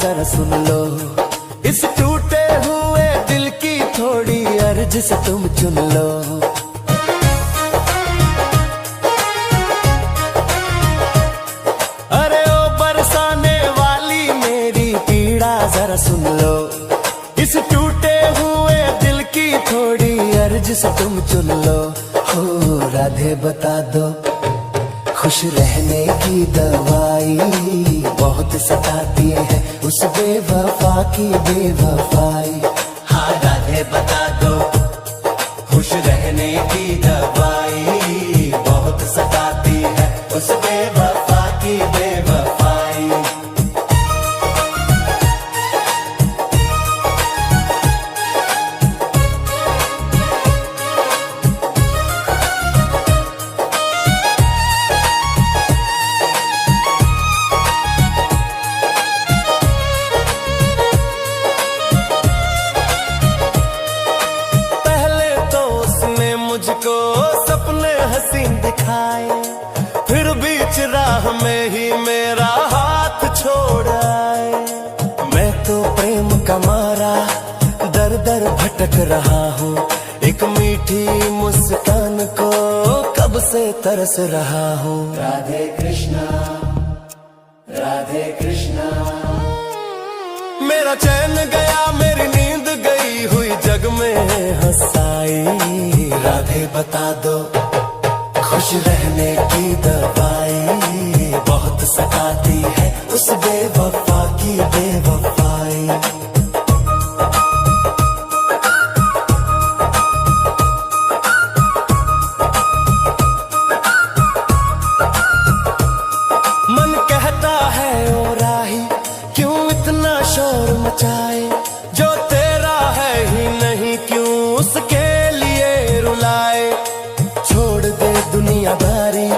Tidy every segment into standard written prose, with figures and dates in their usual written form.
जरा सुन लो, इस टूटे हुए दिल की थोड़ी अर्ज से तुम चुन लो। अरे ओ बरसाने वाली मेरी पीड़ा जरा सुन लो, इस टूटे हुए दिल की थोड़ी अर्ज से तुम चुन लो। हो राधे बता दो खुश रहने की दवाई, बहुत सताती है उस बेवफा की बेवफाई। हाँ राधे बता दो खुश रहने की दवाई, बहुत सताती है उस बेवफा की बेवफाई। मुझको सपने हसीन दिखाए, फिर बीच राह में ही मेरा हाथ छोड़ आए। मैं तो प्रेम का मारा दर दर भटक रहा हूँ, एक मीठी मुस्कान को कब से तरस रहा हूँ। राधे कृष्णा राधे कृष्णा। मेरा चैन गया मेरी नींद गई हुई जग में हंसाई। राधे बता दो खुश रहने की दवाई, बहुत सताती है उस बेवफा की बेवफाई। मन कहता है ओ राही क्यों इतना शोर मचाए, जो तेरा है ही नहीं क्यों उसके रुलाए। छोड़ दे दुनियादारी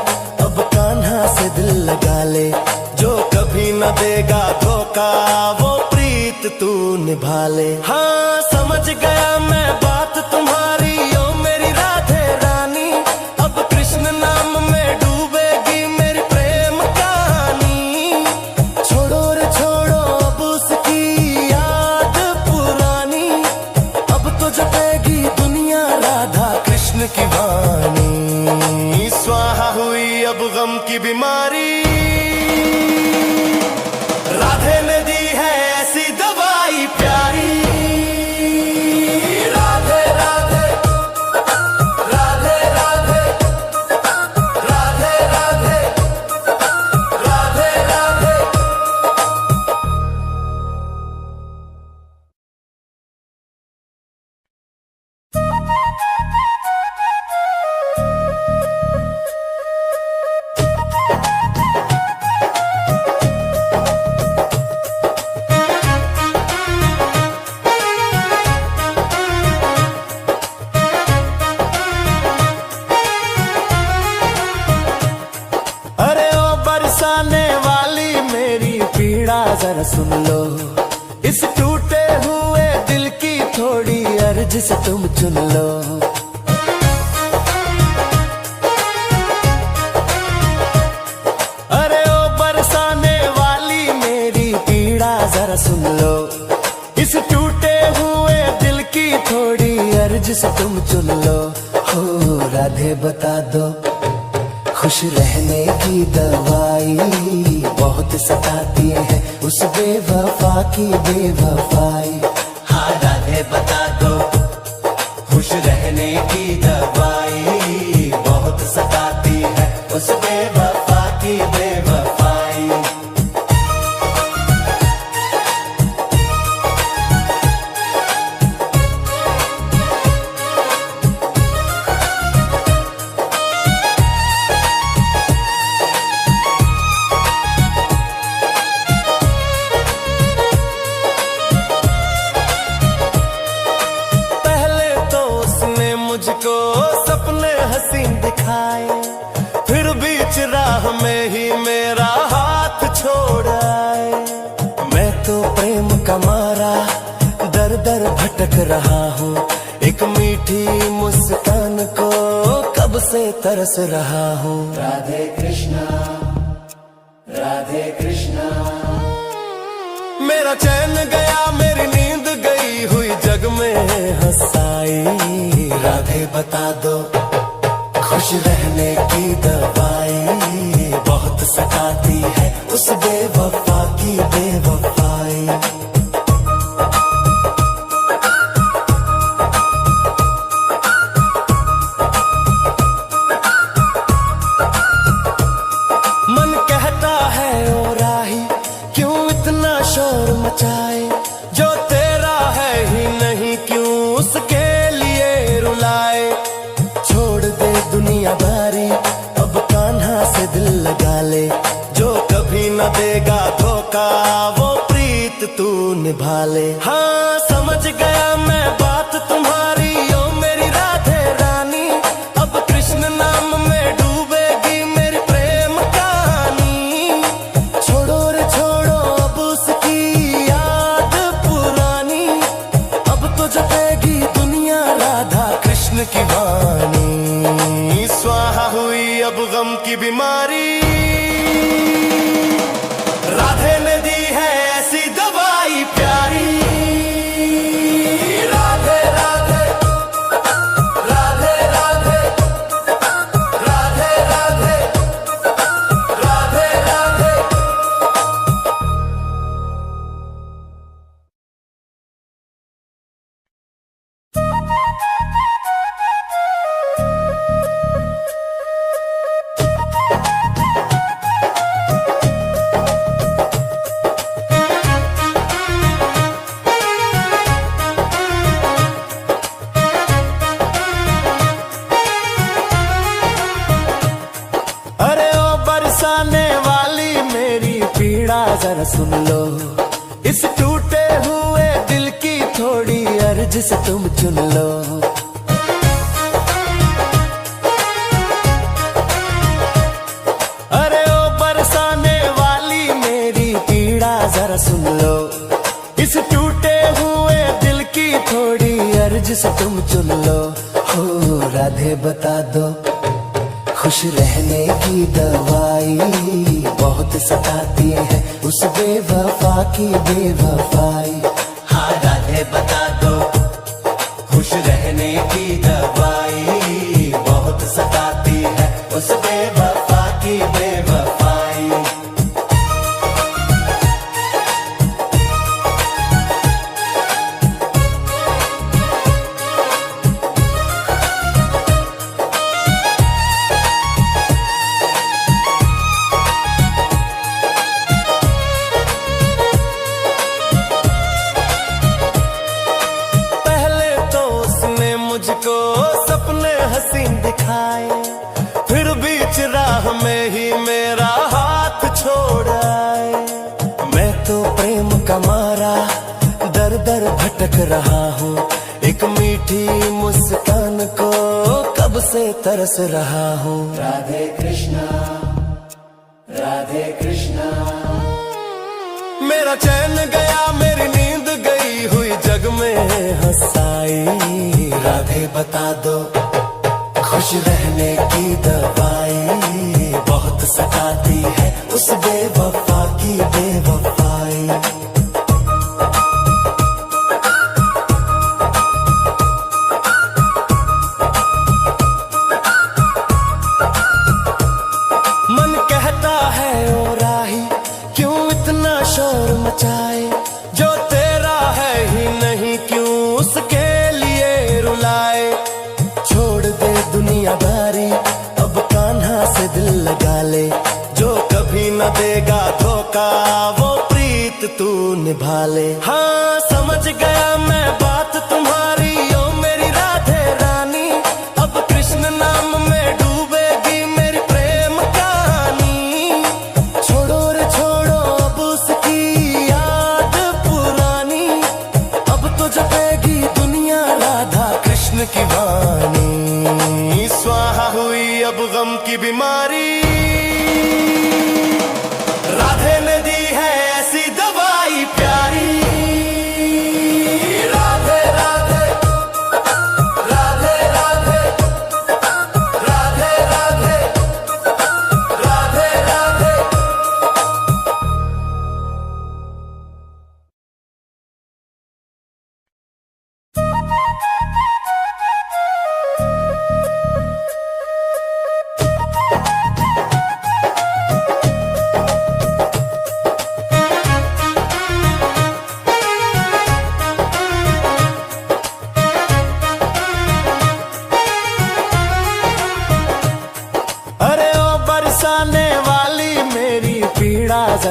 अब कान्हा से दिल लगा ले, जो कभी न देगा धोखा वो प्रीत तू निभा ले। हाँ समझ गया मैं बात तुम्हारी ओ मेरी राधे रानी, अब कृष्ण नाम में डूबेगी मेरी प्रेम कहानी। छोड़ो रे छोड़ो अब उसकी याद पुरानी, अब तो जपेगी दुनिया राधा कृष्ण की वाणी। स्वाहा हुई अब गम की बीमारी, राधे ने दी है ऐसी दवाई प्यारी। राधे राधे राधे राधे राधे राधे राधे राधे। जरा सुन लो, इस टूटे हुए दिल की थोड़ी अर्ज से तुम चुन लो। अरे ओ बरसाने वाली मेरी पीड़ा जरा सुन लो, इस टूटे हुए दिल की थोड़ी अर्ज से तुम चुन लो। हो राधे बता दो खुश रहने की दवाई, बहुत सताती है उस बेवफा की बेवफाई। हाँ राधे बता दो खुश रहने की दवाई, बहुत सताती है उस बेवफा की बेवफाई। मुझको सपने हसीन दिखाए, फिर बीच राह में ही मेरा हाथ छोड़ आए। मैं तो प्रेम का मारा दर दर भटक रहा हूँ, एक मीठी मुस्कान को कब से तरस रहा हूँ। राधे कृष्णा राधे कृष्णा। मेरा चैन गया मेरी नींद गई हुई जग में हंसाई। राधे बता दो खुश रहने की दवाई, बहुत सताती है उस बेवफा की बेवफाई। मन कहता है ओ राही क्यों इतना शोर मचाए, जो तेरा है ही नहीं क्यों उसके लिए रुलाए। छोड़ दे दुनियादारी अब कान्हा से दिल लगा ले, जो कभी न देगा धोखा वो प्रीत तू निभा ले। हाँ समझ गया मैं बात तुम्हारी ओ मेरी राधे रानी, अब कृष्ण नाम में डूबेगी मेरी प्रेम कहानी। छोड़ो रे छोड़ो अब उसकी याद पुरानी, अब तो जपेगी दुनिया राधा कृष्ण की वाणी। स्वाहा हुई अब गम की बीमारी, राधे ने दी है ऐसी दवाई प्यारी। राधे राधे राधे राधे राधे राधे राधे राधे। अरे ओ बरसाने वाली मेरी पीड़ा जरा सुन लो, इस टूटे हुए दिल की थोड़ी अर्ज से तुम चुन लो। अरे ओ बरसाने वाली मेरी पीड़ा जरा सुन लो, इस टूटे हुए दिल की थोड़ी अर्ज से तुम चुन लो। हो राधे बता दो खुश रहने की दवाई, बहुत सताती है उस बेवफा की बेवफाई। हाँ राधे बता दो खुश रहने की दवाई, बहुत सताती है उस बेवफा की बेवफाई। मुझको सपने हसीन दिखाए, फिर बीच राह में ही मेरा हाथ छोड़ आए। मैं तो प्रेम का मारा दर दर भटक रहा हूँ, एक मीठी मुस्कान को कब से तरस रहा हूँ। राधे कृष्णा राधे कृष्णा। मेरा चैन गया मेरी नींद गई हुई जग में हंसाई। राधे बता दो खुश रहने की दवाई, बहुत सताती है उस बेवफा की बेवफाई। मन कहता है ओ राही क्यों इतना शोर मचाए, जो तेरा है ही नहीं क्यों उसके लिए रुलाए। छोड़ दे दुनियादारी अब कान्हा से दिल लगा ले, जो कभी न देगा धोखा वो प्रीत तू निभा ले। हाँ समझ गया मैं बात तुम्हारी ओ मेरी राधे रानी, अब कृष्ण नाम में डूबेगी मेरी प्रेम कहानी। छोड़ो रे छोड़ो अब उसकी याद पुरानी, अब तो जपेगी दुनिया राधा कृष्ण की वाणी। स्वाहा हुई अब गम की बीमारी, राधे ने दी है ऐसी दवाई प्यारी। राधे राधे राधे राधे राधे राधे राधे राधे। 。 . 。 . 。 . 。 . 。 . 。 . 。 . 。 . 。 . 。 . 。 . 。 . . 。 。 . 。 。 . 。 . 。 。 . 。 . 。 . 。 。 . 。 。 . 。 。 . 。 . 。 . 。 . 。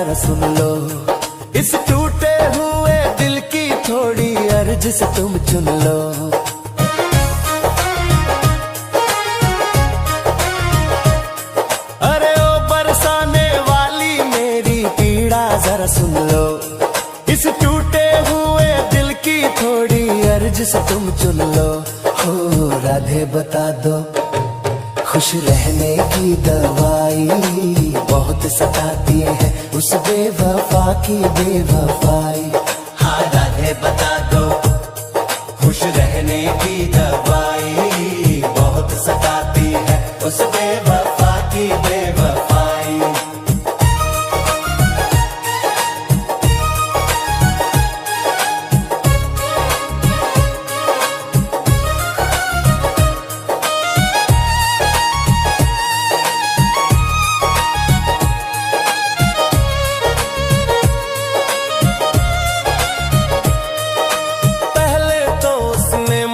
जरा सुन लो, इस टूटे हुए दिल की थोड़ी अर्ज से तुम चुन लो। अरे ओ बरसाने वाली मेरी पीड़ा जरा सुन लो, इस टूटे हुए दिल की थोड़ी अर्ज से तुम चुन लो। हो राधे बता दो खुश रहने की दवाई, बहुत सताती है उस बेवफा की बेवफाई। हाँ राधे बता दो खुश रहने की दवाई, बहुत सताती है उस बेवफा की बेवफाई।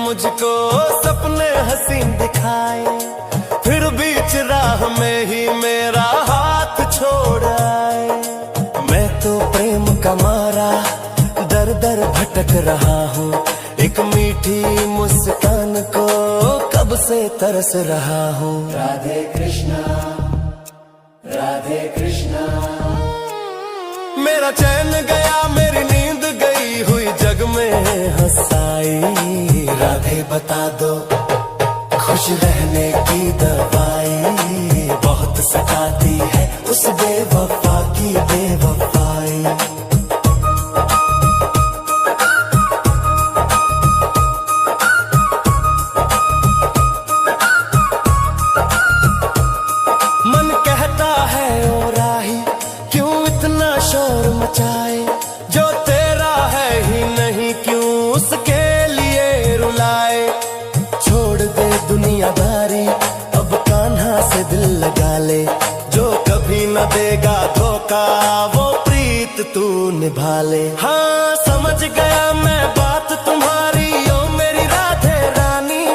मुझको सपने हसीन दिखाए, फिर बीच राह में ही मेरा हाथ छोड़ आए। मैं तो प्रेम का मारा दर दर भटक रहा हूँ, एक मीठी मुस्कान को कब से तरस रहा हूँ। राधे कृष्णा राधे कृष्णा। मेरा चैन गया मेरी नींद गई हुई जग में हंसाई। राधे बता दो खुश रहने की दवाई, बहुत सताती है उस बेवफा की बेवफाई। मन कहता है ओ राही क्यों इतना शोर मचाए, जो तेरा है ही नहीं क्यों उसके रुलाए। छोड़ दे दुनियादारी अब कान्हा से दिल लगा ले, जो कभी न देगा धोखा वो प्रीत तू निभा ले। हाँ समझ गया मैं बात तुम्हारी ओ मेरी राधे रानी,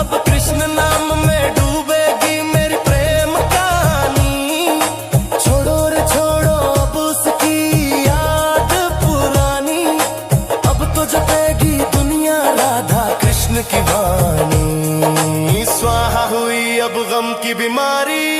अब कृष्ण नाम में डूबेगी मेरी प्रेम कहानी। छोड़ो रे छोड़ो अब उसकी याद पुरानी, अब तो जपेगी दुनिया राधा कृष्ण की वाणी। स्वाहा हुई अब गम की बीमारी,